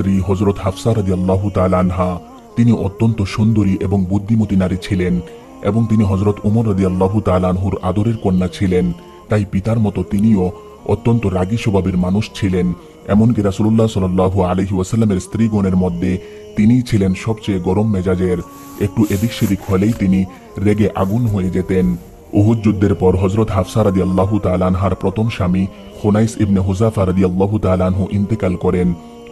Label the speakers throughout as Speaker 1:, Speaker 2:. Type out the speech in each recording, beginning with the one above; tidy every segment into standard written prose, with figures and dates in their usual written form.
Speaker 1: স্ত্রী হযরত হাফসা রাদিয়াল্লাহু তাআলা আনহা তিনি অত্যন্ত সুন্দরী এবং বুদ্ধিমতী নারী ছিলেন এবং তিনি হযরত উমর রাদিয়াল্লাহু তাআলা আনহুর আদরের কন্যা ছিলেন। তাই পিতার মতো তিনিও অত্যন্ত রাগী স্বভাবের মানুষ ছিলেন। এমনকি রাসূলুল্লাহ সাল্লাল্লাহু আলাইহি ওয়াসাল্লামের স্ত্রীগণের মধ্যে তিনিই ছিলেন সবচেয়ে গরম মেজাজের। একটু এদিক সেদিক হলেই তিনি রেগে আগুন হয়ে যেতেন। উহুদ যুদ্ধের পর হযরত হাফসা রাদিয়াল্লাহু তাআলা আনহার প্রথম স্বামী খুনাইস ইবনে হুযাফা রাদিয়াল্লাহু তাআলা আনহু ইন্তেকাল করেন।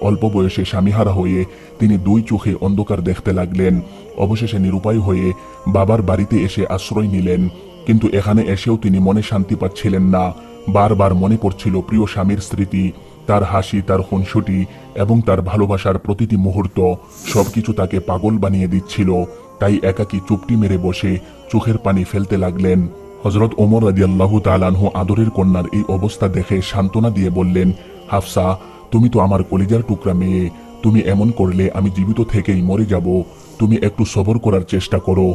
Speaker 1: অল্প বয়সে স্বামীহারা হয়ে তিনি দুই চোখে অন্ধকার দেখতে লাগলেন। অবশেষে নিরুপায় হয়ে বাবার বাড়িতে এসে আশ্রয় নিলেন। কিন্তু এখানে এসেও তিনি মনে শান্তি পাচ্ছিলেন না। বারবার মনে পড়ছিল প্রিয় স্বামীর স্মৃতি, তার হাসি, তার খুনসুটি এবং তার ভালোবাসার প্রতিটি মুহূর্ত সবকিছু তাকে পাগল বানিয়ে দিচ্ছিল। তাই একাকী চুপটি মেরে বসে চোখের পানি ফেলতে লাগলেন। হযরত ওমর রাদিয়াল্লাহু তাআলা আনহু আদরের কন্যার এই অবস্থা দেখে সান্ত্বনা দিয়ে বললেন, হাফসা, তুমি তো আমার কলিজার টুকরা মেয়ে, তুমি এমন করলে আমি জীবিত থেকেই মরে যাব। তুমি একটু সবর করার চেষ্টা করো,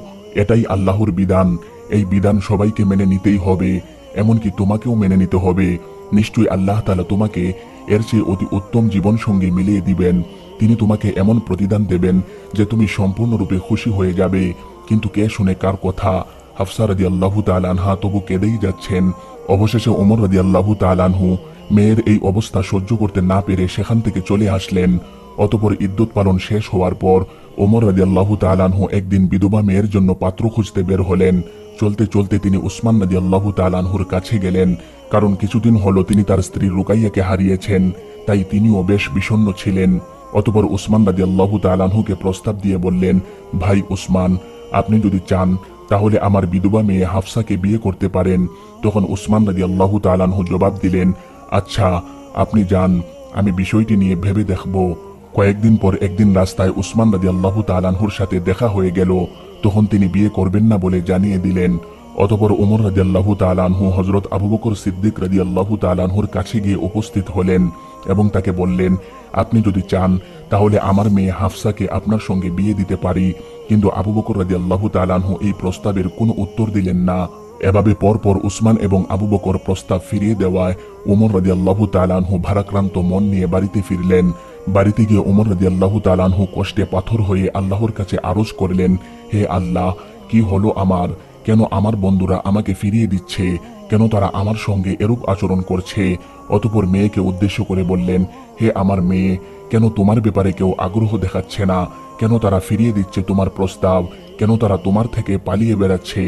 Speaker 1: এটাই আল্লাহর বিধান। এই বিধান সবাইকে মেনে নিতেই হবে, এমনকি তোমাকেও মেনে নিতে হবে। নিশ্চয়ই আল্লাহ তাআলা তোমাকে এর চেয়ে অতি উত্তম জীবন সঙ্গী মিলিয়ে দিবেন। তিনি তোমাকে এমন প্রতিদান দেবেন যে তুমি সম্পূর্ণরূপে খুশি হয়ে যাবে। কিন্তু কে শুনে কার কথা? হাফসা রাদিয়াল্লাহু তাআলা আনহা তবু কেঁদেই যাচ্ছেন। অবশেষে ওমর রাদিয়াল্লাহু তাআলা আনহু মেয়ের এই অবস্থা সহ্য করতে না পেরে সেখান থেকে চলে আসলেন। অতঃপর ইদ্যত পালন শেষ হওয়ার পর ওমর রাদিয়াল্লাহু তাআলা আনহু একদিন বিধবা মেয়ের জন্য পাত্র খুঁজতে বের হলেন। চলতে চলতে তিনি উসমান রাদিয়াল্লাহু তাআলা আনহুর কাছে গেলেন, কারণ কিছুদিন হলো তিনি তার স্ত্রী রুকাইয়াকে হারিয়েছেন। তাই তিনিও বেশ বিষণ্ণ ছিলেন। অতঃপর উসমান রাদিয়াল্লাহু তাআলা আনহুকে প্রস্তাব দিয়ে বললেন, ভাই উসমান, আপনি যদি চান তাহলে আমার বিধবা মেয়ে হাফসাকে বিয়ে করতে পারেন। তখন উসমান রাদিয়াল্লাহু তাআলা আনহু জবাব দিলেন, আচ্ছা, আপনি যান, আমি বিষয়টি নিয়ে ভেবে দেখব। কয়েকদিন পর একদিন রাস্তায় উসমান রাদিয়াল্লাহু তাআলা আনহুর সাথে দেখা হয়ে গেল। তখন তিনি বিয়ে করবেন না বলে জানিয়ে দিলেন। অতঃপর ওমর রাদিয়াল্লাহু তাআলা আনহু হযরত আবু বকর সিদ্দিক রাদিয়াল্লাহু তাআলা আনহুর কাছে গিয়ে উপস্থিত হলেন এবং তাকে বললেন, আপনি যদি চান তাহলে আমার মেয়ে হাফসাকে আপনার সঙ্গে বিয়ে দিতে পারি। কিন্তু আবু বকর রাদিয়াল্লাহু তাআলা আনহু এই প্রস্তাবের কোনো উত্তর দিলেন না। এভাবে পরপর উসমান এবং আবু বকর প্রস্তাব ফিরিয়ে দেওয়ায় ওমর রাদিয়াল্লাহু তাআলা আনহু ভারাক্রান্ত মন নিয়ে বাড়িতে ফিরলেন। বাড়িতে গিয়ে ওমর রাদিয়াল্লাহু তাআলা আনহু কষ্টে পাথর হয়ে আল্লাহর কাছে আরজ করলেন, হে আল্লাহ, কি হলো আমার? কেন আমার বন্ধুরা আমাকে ফিরিয়ে দিচ্ছে? কেন তারা আমার সঙ্গে এরূপ আচরণ করছে? অতঃপর মেয়েকে উদ্দেশ্য করে বললেন, হে আমার মেয়ে, কেন তোমার ব্যাপারে কেউ আগ্রহ দেখাচ্ছে না? কেন তারা ফিরিয়ে দিচ্ছে তোমার প্রস্তাব? কেন তারা তোমার থেকে পালিয়ে বেড়াচ্ছে?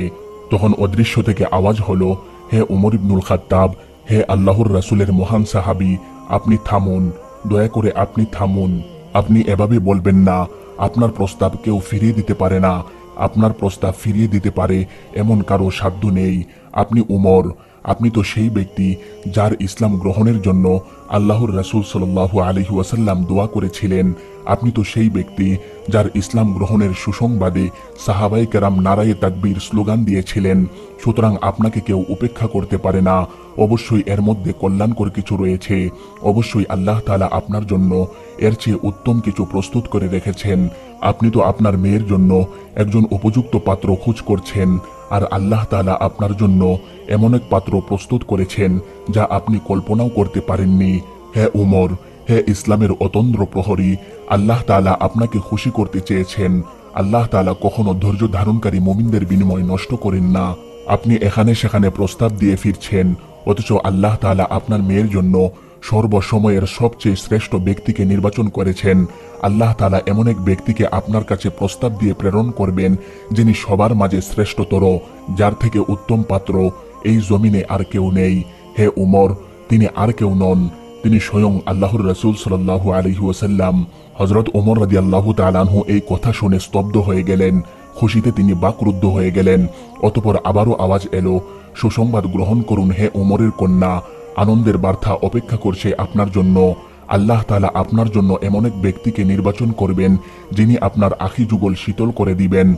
Speaker 1: তখন অদৃশ্য থেকে আওয়াজ হলো, হে উমর ইবনুল খাত্তাব, হে আল্লাহর রাসূলের মহান সাহাবী, আপনি থামুন, দয়া করে আপনি থামুন। আপনি এভাবে বলবেন না। আপনার প্রস্তাব কেউ ফিরিয়ে দিতে পারে না। আপনার প্রস্তাব ফিরিয়ে দিতে পারে এমন কারো সাধ্য নেই। আপনি উমর, আপনি তো সেই ব্যক্তি যার ইসলাম গ্রহণের জন্য আল্লাহর রাসূল সাল্লাল্লাহু আলাইহি ওয়াসাল্লাম দোয়া করেছিলেন। আপনি তো সেই ব্যক্তি যার ইসলাম গ্রহণের সুসংবাদে সাহাবায়ে কেরাম নারায়ে তাকবীর স্লোগান দিয়েছিলেন। সুতরাং আপনাকে কেউ উপেক্ষা করতে পারে না। অবশ্যই এর মধ্যে কল্যাণকর কিছু রয়েছে। অবশ্যই আল্লাহ তাআলা আপনার জন্য এর চেয়ে উত্তম কিছু প্রস্তুত করে রেখেছেন। আপনি তো আপনার মেয়ের জন্য একজন উপযুক্ত পাত্র খোঁজ করছেন, আর আল্লাহ তাআলা আপনার জন্য এমন এক পাত্র প্রস্তুত করেছেন যা আপনি কল্পনাও করতে পারেননি। হে উমর, হে ইসলামের অতন্দ্র প্রহরী, আল্লাহ তাআলা আপনাকে খুশি করতে চেয়েছেন। আল্লাহ তাআলা কখনো ধৈর্য ধারণকারী মুমিনদের বিনিময় নষ্ট করেন না। আপনি এখানে সেখানে প্রস্তাব দিয়ে ফিরছেন, অথচ আল্লাহ তাআলা আপনার মেয়ের জন্য সর্বসময়ের সবচেয়ে শ্রেষ্ঠ ব্যক্তিকে নির্বাচন করেছেন। আল্লাহ তাআলা এমন এক ব্যক্তিকে আপনার কাছে প্রস্তাব দিয়ে প্রেরণ করবেন যিনি সবার মাঝে শ্রেষ্ঠতর, যার থেকে উত্তম পাত্র এই জমিনে আর কেউ নেই। হে উমর, তিনি আর কেউ নন, তিনি স্বয়ং আল্লাহর রাসূল সাল্লাল্লাহু আলাইহি ওয়াসাল্লাম। হযরত ওমর রাদিয়াল্লাহু তাআলা আনহু এই কথা শুনে স্তব্ধ হয়ে গেলেন। খুশিতে তিনি বাকরুদ্ধ হয়ে গেলেন। অতঃপর আবারও আওয়াজ এলো, সুসংবাদ গ্রহণ করুন হে ওমরের কন্যা, আনন্দের বার্তা অপেক্ষা করছে আপনার জন্য। আল্লাহ তাআলা আপনার জন্য এমন এক ব্যক্তিকে নির্বাচন করবেন যিনি আপনার আখি যুগল শীতল করে দিবেন।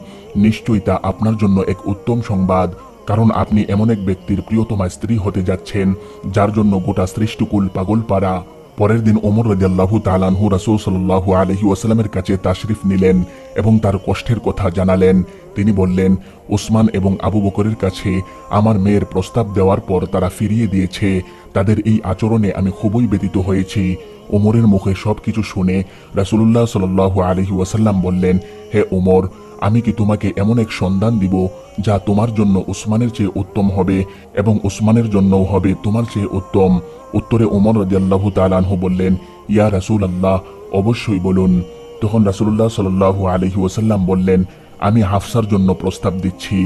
Speaker 1: নিশ্চয়ই তা আপনার জন্য এক উত্তম সংবাদ, কারণ আপনি এমন এক ব্যক্তির প্রিয়তমা স্ত্রী হতে যাচ্ছেন যার জন্য গোটা সৃষ্টিকুল পাগল পারা। পরের দিন ওমর রাদিয়াল্লাহু তাআলা আনহু রাসূল সাল্লাল্লাহু আলাইহি ওয়াসাল্লামের কাছে তাশরিফ নিলেন এবং তার কষ্টের কথা জানালেন। তিনি বললেন, উসমান এবং আবু বকরের কাছে আমার মেয়ের প্রস্তাব দেওয়ার পর তারা ফিরিয়ে দিয়েছে। তাদের এই আচরণে আমি খুবই ব্যথিত হয়েছি। ওমরের মুখে সবকিছু শুনে রাসূলুল্লাহ সাল্লাল্লাহু আলাইহি ওয়াসাল্লাম বললেন, হে ওমর, আমি কি তোমাকে এমন এক সন্ধান দিব যা তোমার জন্য উসমানের চেয়ে উত্তম হবে এবং উসমানের জন্যও হবে তোমার চেয়ে উত্তম? উত্তরে ওমর রাদিয়াল্লাহু তাআলা আনহু বললেন, ইয়া রাসূলুল্লাহ, অবশ্যই বলুন। তখন রাসূলুল্লাহ সাল্লাল্লাহু আলাইহি ওয়াসাল্লাম বললেন, আমি হাফসার জন্য প্রস্তাব দিচ্ছি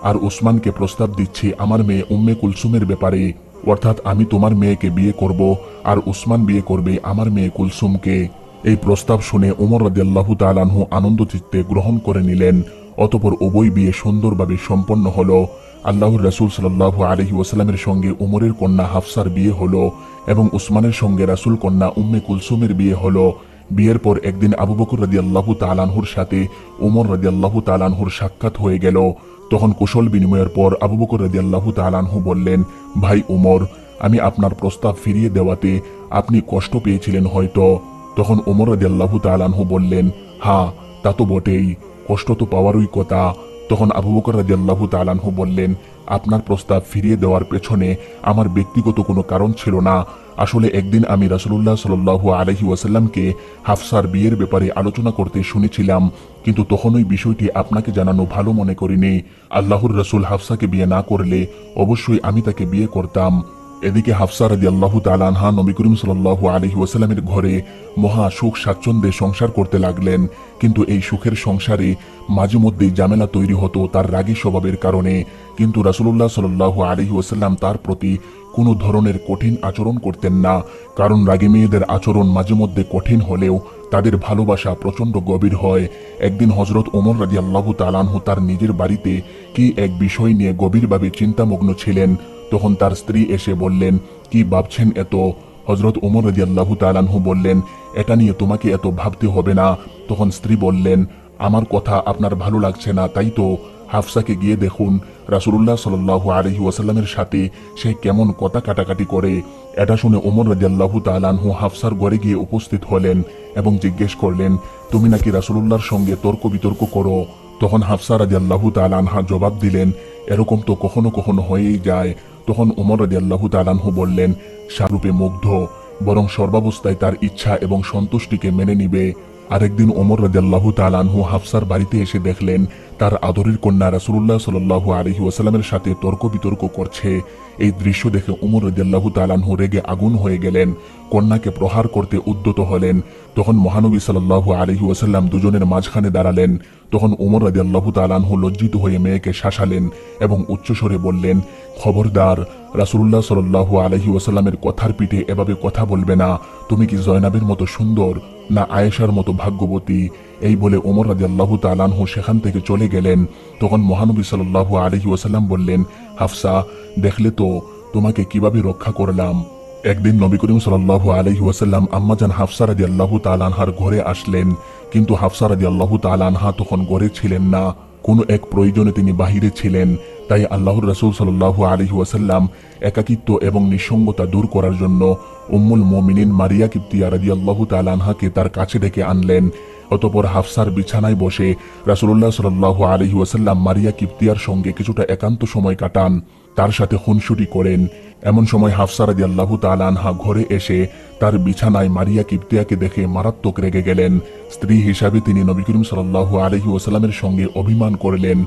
Speaker 1: আর উসমানকে প্রস্তাব দিচ্ছি আমার মেয়ে উম্মে কুলসুমের ব্যাপারে, অর্থাৎ আমি তোমার মেয়েকে বিয়ে করব আর উসমান বিয়ে করবে আমার মেয়ে কুলসুমকে। এই প্রস্তাব শুনে ওমর রাদিয়াল্লাহু তাআলা আনহু আনন্দ চিত্তে গ্রহণ করে নিলেন। অতঃপর উভয় বিয়ে সুন্দরভাবে সম্পন্ন হলো। আল্লাহর রাসূল সাল্লাল্লাহু আলাইহি ওয়াসাল্লামের সঙ্গে উমরের কন্যা হাফসার বিয়ে হলো এবং উসমানের সঙ্গে রাসূল কন্যা উম্মে কুলসুমের বিয়ে হলো। বিয়ের পর একদিন আবু বকর রাদিয়াল্লাহু তাআলা আনহুর সাথে ওমর রাদিয়াল্লাহু তাআলা আনহুর সাক্ষাৎ হয়ে গেল। তখন কুশল বিনিময়ের পর আবু বকর রাদিয়াল্লাহু তাআলা আনহু বললেন, ভাই ওমর, আমি আপনার প্রস্তাব ফিরিয়ে দেওয়াতে আপনি কষ্ট পেয়েছিলেন হয়তো। তখন ওমর রাদিয়াল্লাহু তাআলা আনহু বললেন, হ্যাঁ, তা তো বটেই, কষ্ট তো পাওয়ারই কথা। তখন আবু বকর রাদিয়াল্লাহু তাআলা আনহু বললেন, আপনার প্রস্তাব ফিরিয়ে দেওয়ার পেছনে আমার ব্যক্তিগত কোনো কারণ ছিল না। আসলে একদিন আমি রাসূলুল্লাহ সাল্লাল্লাহু আলাইহি ওয়াসাল্লামকে হাফসার বিয়ের ব্যাপারে আলোচনা করতে শুনেছিলাম, কিন্তু তখন ওই বিষয়টি আপনাকে জানানো ভালো মনে করিনি। আল্লাহর রাসূল হাফসাকে বিয়ে না করলে অবশ্যই আমি তাকে বিয়ে করতাম। এদিকে হাফসা রাদিয়াল্লাহু তাআলা আনহা নবী করিম সাল্লাল্লাহু আলাইহি ওয়াসাল্লামের ঘরে মহা সুখ স্বাচ্ছন্দ্যে সংসার করতে লাগলেন, কিন্তু এই সুখের সংসারে মাঝে মধ্যেই ঝামেলা তৈরি হতো তার রাগী স্বভাবের কারণে। কিন্তু রাসূলুল্লাহ সাল্লাল্লাহু আলাইহি ওয়াসাল্লাম তার প্রতি কোনো ধরনের কঠিন আচরণ করতেন না, কারণ রাগী মেয়েদের আচরণ মাঝে মধ্যে কঠিন হলেও তাদের ভালোবাসা প্রচণ্ড গভীর হয়। একদিন হযরত ওমর রাদিয়াল্লাহু তাআলা আনহু তার নিজের বাড়িতে কি এক বিষয় নিয়ে গভীরভাবে চিন্তামগ্ন ছিলেন। তখন তার স্ত্রী এসে বললেন, কি ভাবছেন এত? হযরত ওমর রাদিয়াল্লাহু তাআলা আনহু বললেন, এটা নিয়ে তোমাকে এত ভাবতে হবে না। তখন স্ত্রী বললেন, আমার কথা আপনার ভালো লাগছে না তাই তো? হাফসাকে গিয়ে দেখুন রাসূলুল্লাহ সাল্লাল্লাহু আলাইহি ওয়াসাল্লামের সাথে সে কেমন কথা কাটাকাটি করে। এটা শুনে ওমর রাদিয়াল্লাহু তাআলা আনহু হাফসার ঘরে গিয়ে উপস্থিত হলেন এবং জিজ্ঞেস করলেন, তুমি নাকি রাসূলুল্লাহর সঙ্গে তর্ক বিতর্ক করো? তখন হাফসা রাদিয়াল্লাহু তাআলা আনহা জবাব দিলেন, এরকম তো কখনো কখনো হয়েই যায়। তখন ওমর রাদিয়াল্লাহু তাআলা আনহু বললেন, শাহরূপে মুগ্ধ, বরং সর্বাবস্থায় তার ইচ্ছা এবং সন্তুষ্টিকে মেনে নিবে। আরেকদিন ওমর রাদিয়াল্লাহু তাআলা আনহু হাফসার বাড়িতে এসে দেখলেন তার আদরের কন্যা রাসূলুল্লাহ সাল্লাল্লাহু আলাইহি ওয়াসাল্লামের সাথে তর্ক বিতর্ক করছে। এই দৃশ্য দেখে ওমর রাদিয়াল্লাহু তাআলা আনহু রেগে আগুন হয়ে গেলেন, কন্যাকে প্রহার করতে উদ্যত হলেন। তখন মহানবী সাল্লাল্লাহু আলাইহি ওয়াসাল্লাম দুজনের মাঝখানে দাঁড়ালেন। তখন ওমর রাদিয়াল্লাহু তাআলা আনহু লজ্জিত হয়ে মেয়েকে শাসালেন এবং উচ্চস্বরে বললেন, খবরদার, রাসূলুল্লাহ সাল্লাল্লাহু আলাইহি ওয়াসাল্লামের কথার পিঠে এভাবে কথা বলবে না। তুমি কি জয়নাবের মতো সুন্দর না আয়েশার মতো ভাগ্যবতী? এই বলে ওমর রাদিয়াল্লাহু তাআলা আনহু সেখান থেকে চলে গেলেন। তখন মহানবী সাল্লাল্লাহু আলাইহি ওয়াসাল্লাম বললেন, হাফসা, দেখলে তো তোমাকে কিভাবে রক্ষা করলাম। একদিন নবী করিম সাল্লাল্লাহু আলাইহি ওয়াসাল্লাম আম্মাজান হাফসা রাদিয়াল্লাহু তাআলা আনহার ঘরে আসলেন, কিন্তু হাফসা রাদিয়াল্লাহু তাআলা আনহা তখন ঘরে ছিলেন না, কোনো এক প্রয়োজনে তিনি বাহিরে ছিলেন। তাই আল্লাহর রাসূল সাল্লাল্লাহু আলাইহি ওয়াসাল্লাম একাকিত্ব এবং নিঃসঙ্গতা দূর করার জন্য উম্মুল মুমিনিন মারিয়া কিবতিয়া রাদিয়াল্লাহু তাআলা আনহাকে তার কাছে ডেকে আনলেন। অতঃপর হাফসার বিছানায় বসে রাসূলুল্লাহ সাল্লাল্লাহু আলাইহি ওয়াসাল্লাম মারিয়া কিবতিয়ার সঙ্গে কিছুটা একান্ত সময় কাটান, তার সাথে খুনসুটি করেন। এমন সময় হাফসা রাদিয়াল্লাহু তাআলা আনহা ঘরে এসে তার বিছানায় মারিয়া কিবতিয়াকে দেখে মারাত্মক রেগে গেলেন। স্ত্রী হিসাবে তিনি নবী করিম সাল্লাল্লাহু আলাইহি ওয়াসাল্লামের সঙ্গে অভিমান করলেন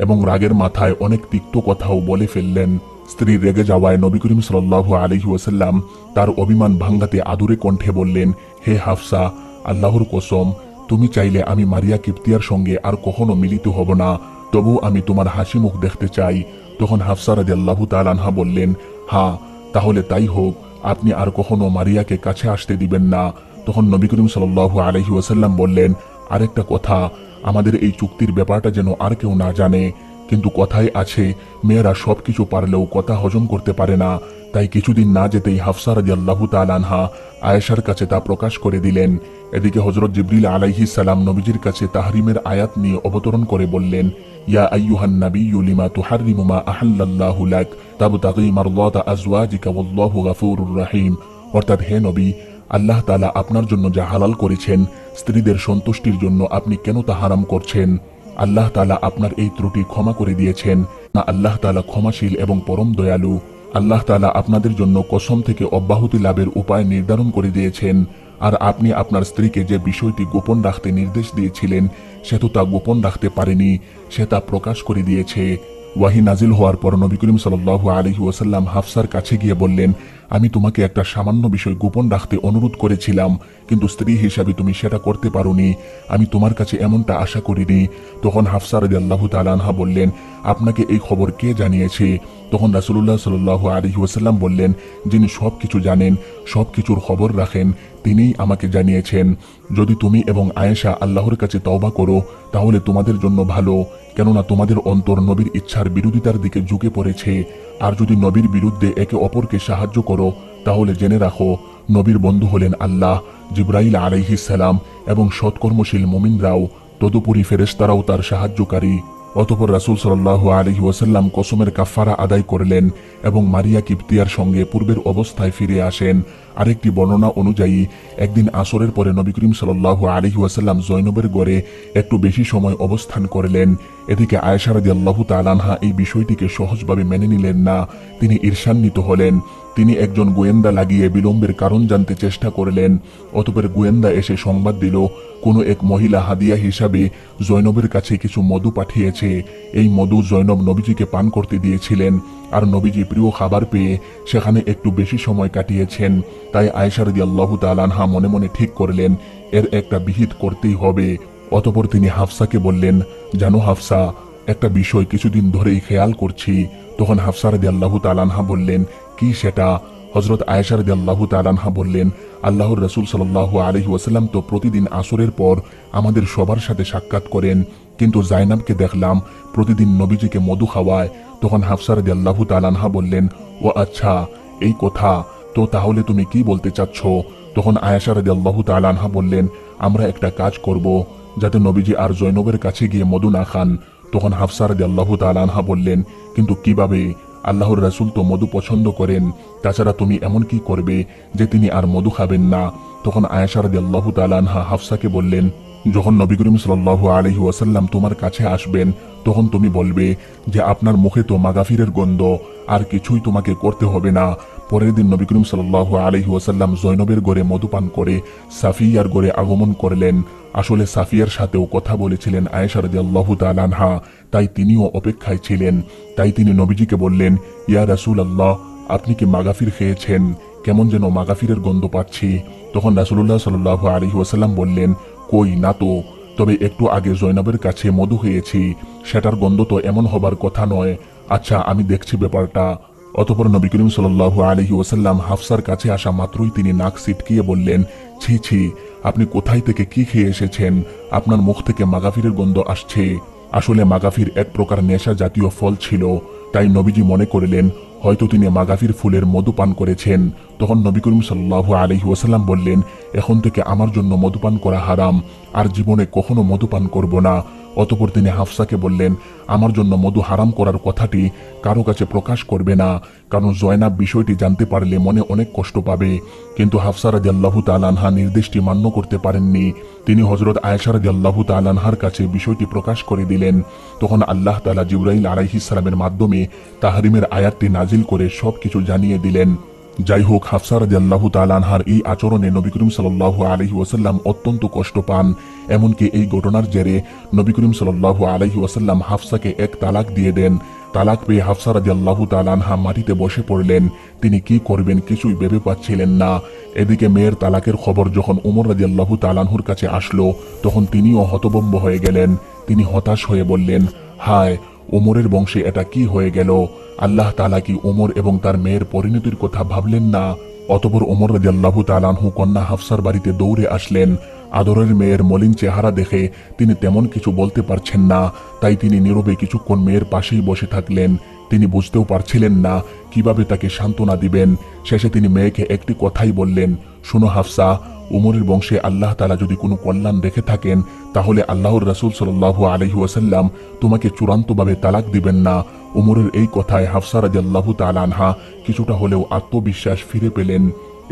Speaker 1: এবং রাগের মাথায় অনেক তিক্ত কথাও বলে ফেললেন। স্ত্রী রেগে যাওয়ায় নবী করিম সাল্লাল্লাহু আলাইহি ওয়াসাল্লাম তার অভিমান ভাঙ্গাতে আদুরে কণ্ঠে বললেন, হে হাফসা, আল্লাহর কসম, তুমি চাইলে আমি মারিয়া কিবতিয়ার সঙ্গে আর কখনো মিলিত হব না, তবু আমি তোমার হাসি মুখ দেখতে চাই। তখন হাফসা রাদিয়াল্লাহু তাআলা আনহা বললেন, হ্যাঁ, তাহলে তাই হোক, আপনি আর কখনো মারিয়াকে কাছে আসতে দিবেন না। তখন নবী করিম সাল্লাল্লাহু আলাইহি ওয়াসাল্লাম বললেন, আরেকটা কথা, আমাদের এই চুক্তির ব্যাপারটা যেন আর কেউ না জানে। কিন্তু কথায় আছে, মেয়েরা সবকিছু পারলেও কথা হজম করতে পারে না। তাই কিছুদিন না যেতেই হাফসা রাদিয়াল্লাহু তাআলা আনহা আয়েশার কাছে তা প্রকাশ করে দিলেন। এদিকে হযরত জিবরিল আলাইহিস সালাম নবীজির কাছে তাহরিমের আয়াত নিয়ে অবতরণ করে বললেন, ইয়া আইয়ুহান নাবিয়্যু লিমা তুহাররিমু মা আহাল্লাল্লাহু লাক তাবতাগী মারদাতা আজওয়াজিকা ওয়াল্লাহু গফুরুর রহিম। অর্থাৎ, হে নবী, আল্লাহ তাআলা আপনার জন্য যা হালাল করেছেন স্ত্রীদের সন্তুষ্টির জন্য আপনি কেন তা হারাম করছেন? আল্লাহ তাআলা আপনার এই ত্রুটি ক্ষমা করে দিয়েছেন না? আল্লাহ তাআলা ক্ষমাশীল এবং পরম দয়ালু। আল্লাহ তাআলা আপনাদের জন্য কসম থেকে অব্যাহতি লাভের উপায় নির্ধারণ করে দিয়েছেন। আর আপনি আপনার স্ত্রীকে যে বিষয়টি গোপন রাখতে নির্দেশ দিয়েছিলেন সে তো তা গোপন রাখতে পারেনি, সে তা প্রকাশ করে দিয়েছে। ওয়াহি নাজিল হওয়ার পর নবী করিম সাল্লাল্লাহু আলাইহি ওয়াসাল্লাম হাফসার কাছে গিয়ে বললেন, আমি তোমাকে একটা সামান্য বিষয় গোপন রাখতে অনুরোধ করেছিলাম, কিন্তু স্ত্রী হিসাবে তুমি সেটা করতে পারোনি, আমি তোমার কাছে এমনটা আশা করিনি। তখন হাফসা রাদিয়াল্লাহু তাআলা আনহা বললেন, আপনাকে এই খবর কে জানিয়েছে? তখন রাসূলুল্লাহ সাল্লাল্লাহু আলাইহি ওয়াসাল্লাম বললেন, যিনি সবকিছু জানেন, সবকিছুর খবর রাখেন, তিনিই আমাকে জানিয়েছেন। যদি তুমি এবং আয়েশা আল্লাহর কাছে তওবা করো তাহলে তোমাদের জন্য ভালো, কেননা তোমাদের অন্তর নবীর ইচ্ছার বিরোধিতার দিকে ঝুঁকে পড়েছে। আর যদি নবীর বিরুদ্ধে একে অপরকে সাহায্য করো তাহলে জেনে রাখো নবীর বন্ধু হলেন আল্লাহ, জিবরাইল আলাইহিস সালাম এবং সৎকর্মশীল মুমিনরাও, তদুপরি ফেরেশতারাও তার সাহায্যকারী। অতঃপর রাসূল সাল্লাল্লাহু আলাইহি ওয়াসাল্লাম কসমের কাফারা আদায় করলেন এবং মারিয়া কিবতিয়ার সঙ্গে পূর্বের অবস্থায় ফিরে আসেন। আরেকটি বর্ণনা অনুযায়ী একদিন আসরের পরে নবী করিম সাল্লাল্লাহু আলাইহি ওয়াসাল্লাম জয়নবের গড়ে একটু বেশি সময় অবস্থান করলেন। এদিকে আয়েশা রাদিয়াল্লাহু তাআলা আনহা এই বিষয়টিকে সহজভাবে মেনে নিলেন না, তিনি ঈর্ষান্বিত হলেন। তিনি একজন গোয়েন্দা লাগিয়ে বিলম্বের কারণ জানতে চেষ্টা করলেন। অতঃপর গোয়েন্দা এসে সংবাদ দিল, কোনো এক মহিলা হাদিয়া হিসাবে জয়নবের কাছে কিছু মধু পাঠিয়েছে। এই মধু জয়নব নবীজিকে পান করতে দিয়েছিলেন, আর নবীজি প্রিয় খাবার পেয়ে সেখানে একটু বেশি সময় কাটিয়েছেন। তাই আয়েশা রাদিয়াল্লাহু তাআলা আনহা মনে মনে ঠিক করলেন এর একটা বিহিত করতেই হবে। অতঃপর তিনি হাফসাকে বললেন, জানো হাফসা, একটা বিষয় কিছুদিন ধরেই খেয়াল করছি। তখন হাফসা রাদিয়াল্লাহু তাআলা আনহা বললেন, কি সেটা? হযরত আয়েশা রাদিয়াল্লাহু তাআলা আনহা বললেন, আল্লাহর রাসূল সাল্লাল্লাহু আলাইহি ওয়াসাল্লাম তো প্রতিদিন আসরের পর আমাদের সবার সাথে সাক্ষাৎ করেন, কিন্তু জাইনাবকে দেখলাম প্রতিদিন নবীজিকে মধু খাওয়ায়। তখন হাফসা রাদিয়াল্লাহু তাআলা আনহা বললেন, ও আচ্ছা, এই কথা, তো তাহলে তুমি কি বলতে চাচ্ছ? তখন আয়েশা রাদিয়াল্লাহু তাআলা আনহা বললেন, আমরা একটা কাজ করব যাতে নবীজি আর জয়নবের কাছে গিয়ে মধু না খান। তখন হাফসা রাদিয়াল্লাহু তাআলা আনহা বললেন, কিন্তু কিভাবে? আল্লাহর রাসূল তো মধু পছন্দ করেন, তাছাড়া তুমি এমন কি করবে যে তিনি আর মধু খাবেন না? তখন আয়েশা রাদিয়াল্লাহু তাআলা আনহা হাফসাকে বললেন, যখন নবী করিম সাল্লাল্লাহু আলাইহি ওয়াসাল্লাম তোমার কাছে আসবেন তখন তুমি বলবে যে আপনার মুখে তো মাগাফিরের গন্ধ, আর কিছুই তোমাকে করতে হবে না। পরের দিন নবী করিম সাল্লাল্লাহু আলাইহি ওয়াসাল্লাম জয়নবের ঘরে মধুপান করে সাফিয়ার ঘরে আগমন করলেন। আসলে সাফিয়ার সাথেও কথা বলেছিলেন আয়েশা রাদিয়াল্লাহু তাআলা আনহা, তাই তিনিও অপেক্ষায় ছিলেন। তাই তিনি নবীজিকে বললেন, ইয়া রাসূলুল্লাহ, আপনি কি মাগাফির খেয়েছেন? কেমন যেন মাগাফিরের গন্ধ পাচ্ছি। তখন রাসূলুল্লাহ সাল্লাল্লাহু আলাইহি ওয়াসাল্লাম বললেন, কই না তো, তবে একটু আগে জয়নবের কাছে মধু খেয়েছি, সেটার গন্ধ তো এমন হবার কথা নয়। আচ্ছা, আমি দেখছি ব্যাপারটা। অতঃপর নবী করিম সাল্লাল্লাহু আলাইহি ওয়াসাল্লাম হাফসার কাছে আসা মাত্রই তিনি নাক সিটকিয়ে বললেন, ছি ছি, আপনি কোথায় থেকে কি খেয়ে এসেছেন? আপনার মুখ থেকে মাগাফিরের গন্ধ আসছে। আসলে মাগাফির এক প্রকার নেশা জাতীয় ফল ছিল, তাই নবীজি মনে করলেন হয়তো তিনি মাগাফির ফুলের মধু পান করেছেন। তখন নবী করিম সাল্লাল্লাহু আলাইহি ওয়াসাল্লাম বললেন, এখন থেকে আমার জন্য মধুপান করা হারাম, আর জীবনে কখনো মধুপান করব না। অতঃপর তিনি হাফসাকে বললেন, আমার জন্য মধু হারাম করার কথাটি কারো কাছে প্রকাশ করবে না, কারণ জয়নাব বিষয়টি জানতে পারলে মনে অনেক কষ্ট পাবে। কিন্তু হাফসা রাদিয়াল্লাহু তাআলা আনহা নির্দেশটি মান্য করতে পারেননি। তিনি হযরত আয়েশা রাদিয়াল্লাহু তাআলা আনহার কাছে বিষয়টি প্রকাশ করে দিলেন। তখন আল্লাহ তাআলা জিবরাইল আলাইহিস সালামের মাধ্যমে তাহরিমের আয়াতটি নাজিল করে সবকিছু জানিয়ে দিলেন। যাই হোক, হাফসা রাদিয়াল্লাহু তাআলা আনহার এই আচরণে নবী করিম সাল্লাল্লাহু আলাইহি ওয়াসাল্লাম অত্যন্ত কষ্ট পান। এমনকি এই ঘটনার জেরে নবী করিম সাল্লাল্লাহু আলাইহি ওয়াসাল্লাম হাফসাকে এক তালাক দিয়ে দেন। তালাক পেয়ে হাফসা রাদিয়াল্লাহু তাআলা আনহা মাটিতে বসে পড়লেন। তিনি কি করবেন কিছুই ভেবে পাচ্ছিলেন না। এদিকে মেয়ের তালাকের খবর যখন উমর রাদিয়াল্লাহু তাআলা আনহুর কাছে আসলো তখন তিনিও হতভম্ব হয়ে গেলেন। তিনি হতাশ হয়ে বললেন, হায়, ওমরের বংশে এটা কি হয়ে গেল? আল্লাহ তাআলা কি ওমর এবং তার মেয়ের পরিণতির কথা ভাবলেন না? অতঃপর ওমর রাদিয়াল্লাহু তাআলা আনহু কন্যা হাফসার বাড়িতে দৌড়ে আসলেন। আদরের মেয়ের মলিন চেহারা দেখে তিনি তেমন কিছু বলতে পারছেন না, তাই তিনি নীরবে কিছুক্ষণ মেয়ের পাশেই বসে থাকলেন। তিনি বুঝতেও পারছিলেন না কিভাবে তাকে সান্ত্বনা দিবেন। শেষে তিনি মেয়েকে একটি কথাই বললেন, শোনো হাফসা, উমরের বংশে আল্লাহ তাআলা যদি কোনো কল্যাণ রেখে থাকেন তাহলে আল্লাহর রাসূল সাল্লাল্লাহু আলাইহি ওয়াসাল্লাম তোমাকে চূড়ান্তভাবে তালাক দিবেন না। উমরের এই কথায় হাফসা রাদিয়াল্লাহু তাআলা আনহা কিছুটা হলেও আত্মবিশ্বাস ফিরে পেলেন।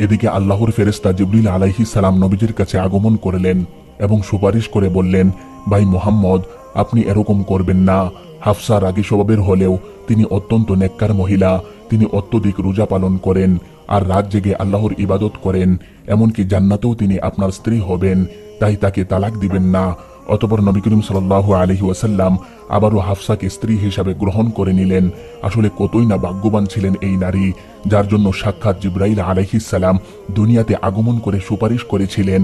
Speaker 1: এদিকে আল্লাহর ফেরেশতা জিবরিল আলাইহিস সালাম নবীজির কাছে আগমন করলেন এবং সুপারিশ করে বললেন, ভাই মুহাম্মদ, আপনি এরকম করবেন না। হাফসা রাগী স্বভাবের হলেও তিনি অত্যন্ত নেককার মহিলা। তিনি অত্যধিক রোজা পালন করেন। আর রাত জেগে আল্লাহর ইবাদত করেন, এমনকি জান্নাতেও তিনি আপনার স্ত্রী হবেন, তাই তাকে তালাক দিবেন না। অতঃপর নবী করিম সাল্লাল্লাহু আলাইহি ওয়াসাল্লাম আবারও হাফসাকে স্ত্রী হিসাবে গ্রহণ করে নিলেন। আসলে কতই না ভাগ্যবান ছিলেন এই নারী, যার জন্য সাক্ষাৎ জিবরাইল আলাইহিস সালাম দুনিয়াতে আগমন করে সুপারিশ করেছিলেন।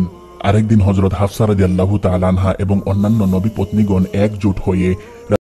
Speaker 1: আরেকদিন হযরত হাফসা রাদিয়াল্লাহু তাআলা আনহা এবং অন্যান্য নবী পত্নীগণ একজোট হয়ে